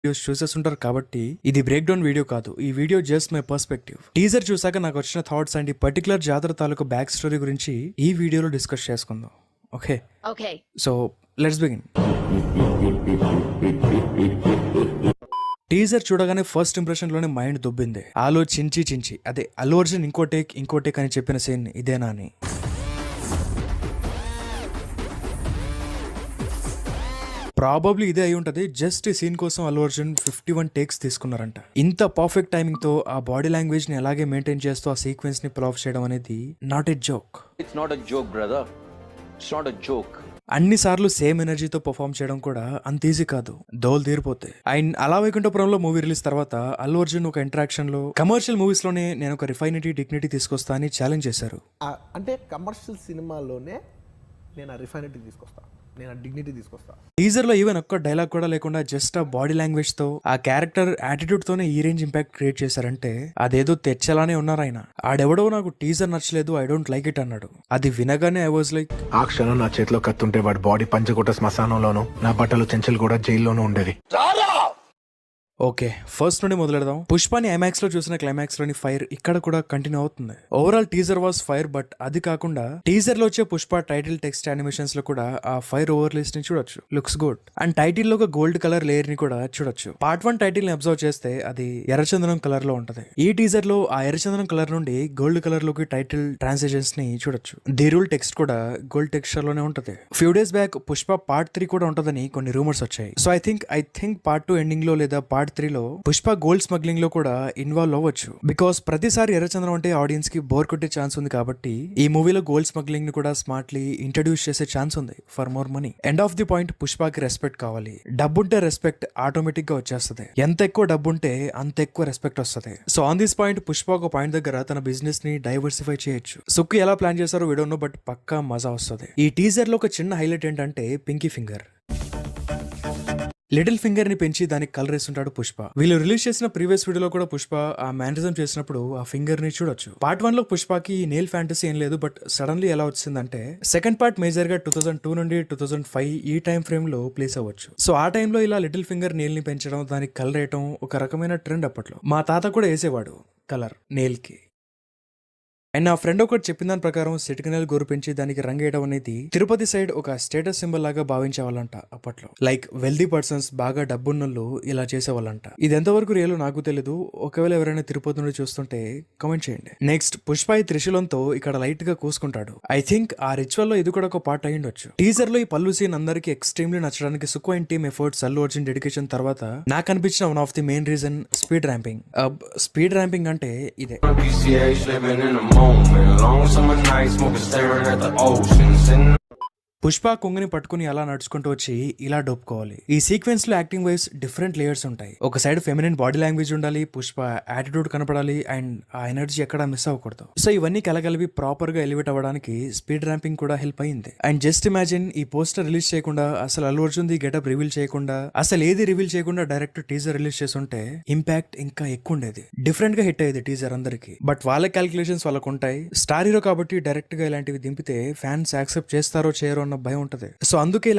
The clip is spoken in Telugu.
వీడియోస్ చూసేస్తుంటారు కాబట్టి ఇది బ్రేక్ డౌన్ వీడియో కాదు. ఈ video just my perspective. Teaser చూసాక నాకు వచ్చిన థాట్స్ అండ్ ఈ పర్టికులర్ జాతర తాలూకు బ్యాక్ స్టోరీ గురించి ఈ వీడియోలో డిస్కస్ చేసుకుందాం. Okay, so let's begin. Teaser చూడగానే ఫస్ట్ ఇంప్రెషన్ లోనే మైండ్ దుబ్బింది. చించి అదే అల్లు అర్జున్ ఇంకో టేక్ అని చెప్పిన సీన్ ఇదేనా అని. ప్రాబబ్లీ ఇదే అయి ఉంటది. జస్ట్ ఈ సీన్ కోసం అల్లు అర్జున్ 51 టేక్స్ తీసుకున్నారంట. ఇంత పర్ఫెక్ట్ టైమింగ్ తో ఆ బాడీ లాంగ్వేజ్ ని అలాగే మెయింటైన్ చేస్తూ ఆ సీక్వెన్స్ ని పుల్ ఆఫ్ చేయడం అనేది not a joke. It's not a joke brother, it's not a joke. అన్ని సార్లు సేమ్ ఎనర్జీతో పర్ఫామ్ చేయడం కూడా అంత ఈజీ కాదు. దోలు తీరిపోతాయి. అండ్ అలా వైకుంఠపురంలో మూవీ రిలీజ్ తర్వాత అల్లు అర్జున్ ఒక ఇంటరాక్షన్ లో కమర్షియల్ మూవీస్ లోనే నేను ఒక రిఫైనిటీ డిగ్నిటీ తీసుకొస్తా అని ఛాలెంజ్ చేశారు. అంటే కమర్షియల్ సినిమాలోనే నేను ఆ రిఫైనిటీ తీసుకొస్తా, నేను డిగ్నిటీ తీసుకొస్తా. టీజర్ లో ఈవెన్ ఒక్క డైలాగ్ కూడా లేకుండా జస్ట్ ఆ బాడీ లాంగ్వేజ్ తో ఆ క్యారెక్టర్ యాటిట్యూడ్ తోనే ఈ రేంజ్ ఇంపాక్ట్ క్రియేట్ చేశారంటే అదేదో తెచ్చేలానే ఉన్నారు ఆయన. ఆడెవడో నాకు టీజర్ నచ్చలేదు, ఐ డోంట్ లైక్ ఇట్ అన్నాడు. అది వినగానే ఐ వాజ్ లైక్, ఆ క్షణం నా చేతిలో కత్తుంటే వాడి బాడీ పంచగుట్ట శ్మశానంలోను, నా బట్టలు చెంచలు కూడా జైల్లోనూ ఉండేది. ఓకే, ఫస్ట్ నుండి మొదలెడదాం. పుష్పాని ఐమాక్స్ లో చూసిన క్లైమాక్స్ లోని ఫైర్ ఇక్కడ కూడా కంటిన్యూ అవుతుంది. Overall teaser was fire, but అది కాకుండా టీజర్ లో వచ్చే పుష్ప టైటిల్ టెక్స్ట్ యానిమేషన్స్ లో కూడా ఆ ఫైర్ ఓవర్లేస్ ని చూడొచ్చు. Looks good. అండ్ టైటిల్ లో ఒక గోల్డ్ కలర్ లేయర్ ని కూడా చూడొచ్చు. పార్ట్ 1 టైటిల్ ని అబ్జర్వ్ చేస్తే అది ఎర్రచందనం కలర్ లో ఉంటది. ఈ టీజర్ లో ఆ ఎర్రచందనం కలర్ నుండి గోల్డ్ కలర్ లోకి టైటిల్ ట్రాన్సిషన్స్ ని చూడొచ్చు. ది రూల్ టెక్స్ట్ కూడా గోల్డ్ టెక్స్చర్ లోనే ఉంటది. Few days back Pushpa part 3 కూడా ఉంటదని కొన్ని రూమర్స్ వచ్చాయి. So I think part 2 ending లో లేదా పార్ట్ 3 లో పుష్ప గోల్డ్ స్మగ్లింగ్ లో కూడా ఇన్వాల్వ్ అవ్వచ్చు. బికాస్ ప్రతిసారి ఎర్రచంద్రం అంటే ఆడియన్స్ కి బోర్ కొట్టే ఛాన్స్ ఉంది కాబట్టి ఈ మూవీలో గోల్డ్ స్మగ్లింగ్ ని కూడా స్మార్ట్లీ ఇంట్రడ్యూస్ చేసే ఛాన్స్ ఉంది for more money. End of the point పుష్పకి రెస్పెక్ట్ కావాలి. డబ్బుంటే రెస్పెక్ట్ ఆటోమేటిక్ గా వచ్చేస్తుంది. ఎంత ఎక్కువ డబ్బుంటే అంత ఎక్కువ రెస్పెక్ట్ వస్తుంది. So on this point Pushpa ఒక పాయింట్ దగ్గర తన బిజినెస్ ని డైవర్సిఫై చేయొచ్చు. సుక్కు ఎలా ప్లాన్ చేశారో వీడియోను, బట్ పక్కా మజా వస్తుంది. ఈ టీజర్ లో ఒక చిన్న హైలైట్ ఏంటంటే పింకీ ఫింగర్. లిటిల్ ఫింగర్ ని పెంచి దానికి కలర్ వేస్తుంటాడు పుష్ప. వీళ్ళు రిలీజ్ చేసిన ప్రీవియస్ వీడియోలో కూడా పుష్ప ఆ మ్యానరిజం చేసినప్పుడు ఆ ఫింగర్ ని చూడొచ్చు. పార్ట్ 1 లో పుష్పకి నేల్ ఫ్యాంటసీ ఏం లేదు, బట్ సడన్లీ ఎలా వచ్చిందంటే సెకండ్ పార్ట్ మేజర్ గా 2002 నుండి 2005 ఈ టైం ఫ్రేమ్ లో ప్లేస్ అవ్వచ్చు. సో ఆ టైంలో ఇలా లిటిల్ ఫింగర్ నేల్ ని పెంచడం, దానికి కలర్ వేయటం ఒక రకమైన ట్రెండ్ అప్పట్లో. మా తాత కూడా వేసేవాడు కలర్ నేల్ కి. అండ్ నా ఫ్రెండ్ ఒకటి చెప్పిన దాని ప్రకారం సిటికనల్ గోరు పెంచి దానికి రంగేయడం అనేది తిరుపతి సైడ్ ఒక స్టేటస్ సింబల్ లాగా భావించేవాళ్ళంట అప్పట్లో. లైక్ వెల్దీ పర్సన్స్, బాగా డబ్బున్నోళ్ళు ఇలా చేసేవాళ్ళంట. ఇది ఎంతవరకు రియల్ నాకు తెలీదు. ఒకవేళ ఎవరైనా తిరుపతి నుండి చూస్తుంటే కమెంట్ చేయండి. నెక్స్ట్ పుష్ప ఈ త్రిశూలంతో ఇక్కడ లైట్ గా కూసుకుంటాడు. ఐ థింక్ ఆ రిచువల్ లో ఇది కూడా ఒక పార్ట్ అయ్యుండొచ్చు. టీజర్ లో ఈ పళ్ళు సీన్ అందరికి ఎక్స్ట్రీమ్లీ నచ్చడానికి Sukku and team efforts, Allu Arjun dedication తర్వాత నాకు అనిపించిన one of the main reason speed ramping. Speed ramping అంటే ఇదే. Long summer nights, smoking, staring at the ocean. Pushpa కొంగని పట్టుకుని అలా నడుచుకుంటూ వచ్చి ఇలా డోపుకోవాలి. ఈ సీక్వెన్స్ లో యాక్టింగ్ వైస్ డిఫరెంట్ లేయర్స్ ఉంటాయి. ఒక సైడ్ ఫెమినిన్ బాడీ లాంగ్వేజ్ ఉండాలి, పుష్ప యాటిట్యూడ్ కనపడాలి, అండ్ ఆ ఎనర్జీ ఎక్కడ మిస్ అవ్వకూడదు. సో ఇవన్నీ కలగలిపి ప్రాపర్ గా ఎలివేట్ అవ్వడానికి స్పీడ్ ర్యాంపింగ్ కూడా హెల్ప్ అయింది. అండ్ జస్ట్ ఇమాజిన్ ఈ పోస్టర్ రిలీజ్ చేయకుండా, అసలు Allu Arjun the getup reveal చేయకుండా, అసలు ఏది రివీల్ చేయకుండా డైరెక్ట్ టీజర్ రిలీజ్ చేస్తుంటే ఇంపాక్ట్ ఇంకా ఎక్కువ ఉండేది. డిఫరెంట్ గా హిట్ అయ్యేది టీజర్ అందరికి. బట్ వాళ్ళ క్యాలిక్యులేషన్స్ వాళ్ళకు ఉంటాయి. స్టార్ హీరో కాబట్టి డైరెక్ట్ గా ఇలాంటివి దింపితే ఫ్యాన్స్ యాక్సెప్ట్ చేస్తారో చేయరో అన్న భయం ఉంటది. సో అందుకే ఇలా